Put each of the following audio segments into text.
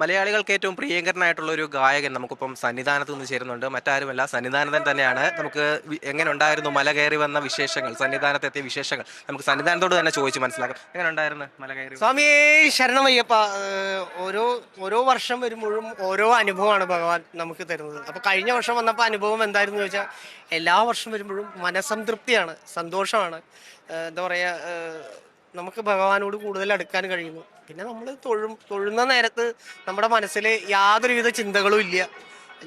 മലയാളികൾക്ക് ഏറ്റവും പ്രിയങ്കരനായിട്ടുള്ള ഒരു ഗായകൻ നമുക്കിപ്പം സന്നിധാനത്ത് നിന്ന് ചേരുന്നുണ്ട്. മറ്റാരുമല്ല, സന്നിധാനത്തൻ തന്നെയാണ്. നമുക്ക് എങ്ങനെ ഉണ്ടായിരുന്നു മല കയറി വന്ന വിശേഷങ്ങൾ, സന്നിധാനത്തെത്തിയ വിശേഷങ്ങൾ നമുക്ക് സന്നിധാനത്തോട് തന്നെ ചോദിച്ച് മനസ്സിലാക്കാം. എങ്ങനെ ഉണ്ടായിരുന്നു മല കയറി? സ്വാമിയേ ശരണമയ്യപ്പ. ഓരോ ഓരോ വർഷം വരുമ്പോഴും ഓരോ അനുഭവമാണ് ഭഗവാൻ നമുക്ക് തരുന്നത്. അപ്പൊ കഴിഞ്ഞ വർഷം വന്നപ്പോൾ അനുഭവം എന്തായിരുന്നു ചോദിച്ചാൽ, എല്ലാ വർഷം വരുമ്പോഴും മനസംതൃപ്തിയാണ്, സന്തോഷമാണ്. എന്താ പറയാ, നമുക്ക് ഭഗവാനോട് കൂടുതൽ അടുക്കാൻ കഴിയുന്നു. പിന്നെ നമ്മൾ തൊഴുന്ന നേരത്ത് നമ്മുടെ മനസ്സിൽ യാതൊരുവിധ ചിന്തകളും ഇല്ല.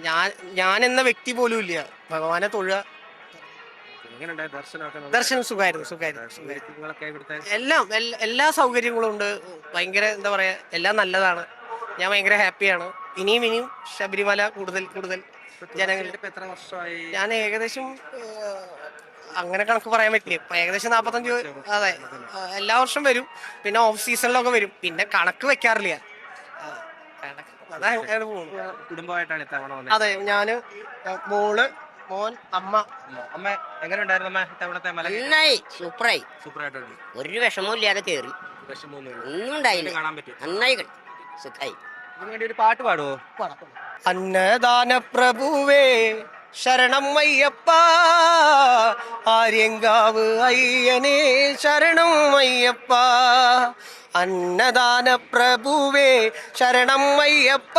ഞാൻ ഞാൻ എന്ന വ്യക്തി പോലും ഇല്ല. ഭഗവാനെ തൊഴുക. എങ്ങനെയുണ്ടായിരുന്നു ദർശനമൊക്കെ? ദർശനം സുഖമായിരുന്നു. എല്ലാം എല്ലാ സൗകര്യങ്ങളും ഉണ്ട്. ഭയങ്കര എന്താ പറയാ, എല്ലാം നല്ലതാണ്. ഞാൻ ഭയങ്കര ഹാപ്പിയാണ്. ഇനിയും ശബരിമല കൂടുതൽ ജനങ്ങൾ. എത്ര വർഷമായി? ഞാൻ ഏകദേശം അങ്ങനെ കണക്ക് പറയാൻ പറ്റില്ല. ഇപ്പൊ ഏകദേശം 45. അതെ, എല്ലാ വർഷം വരും. പിന്നെ ഓഫ് സീസണിലൊക്കെ വരും. പിന്നെ കണക്ക് വെക്കാറില്ല. അതാണ് പോകുന്നു. കുടുംബമായിട്ടാണ് ഇത്തവണ വന്നത്? അതെ, ഞാന്, മോള്, മോൻ, അമ്മ. അമ്മ എങ്ങനെ ഉണ്ടായിരുന്നു അമ്മ ഇത്തവണത്തെ മല? നന്നായി, സൂപ്പറായി. സൂപ്പറായിട്ടുണ്ട്. ഒരു വിഷമവും ഇല്ലാതെ കയറി, ഒന്നും ഉണ്ടായില്ല. കാണാൻ പറ്റും. നന്നായി സുഖായി. ഇതിനു വേണ്ടി ഒരു പാട്ട് പാടുവോ? അന്നദാന പ്രഭുവേ ശരണം അയ്യപ്പ, ആര്യങ്കാവ് അയ്യനേ ശരണം അയ്യപ്പ. അന്നദാന പ്രഭുവേ ശരണം അയ്യപ്പ,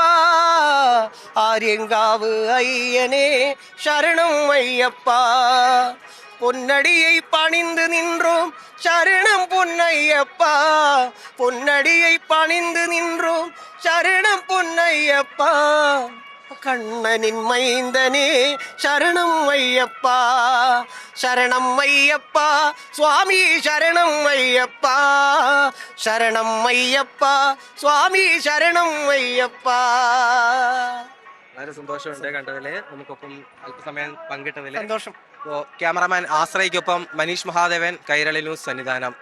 ആര്യങ്കാവ് അയ്യനേ ശരണം അയ്യപ്പ. பொன்னடியை பணிந்து நின்றோம் சரணம் பொன்னையப்பா, பொன்னடியை பணிந்து நின்றோம் சரணம் பொன்னையப்பா. கண்ணனின் மைந்தனே சரணம் ஐயப்பா, சரணம் ஐயப்பா சுவாமி சரணம் ஐயப்பா, சரணம் ஐயப்பா சுவாமி சரணம் ஐயப்பா. വളരെ സന്തോഷമുണ്ട് കണ്ടതില്, നമുക്കൊപ്പം അല്പസമയം പങ്കിട്ടതില് സന്തോഷം. ക്യാമറാമാൻ ആശ്രയിക്കൊപ്പം മനീഷ് മഹാദേവൻ, കൈരളി ന്യൂസ്, സന്നിധാനം.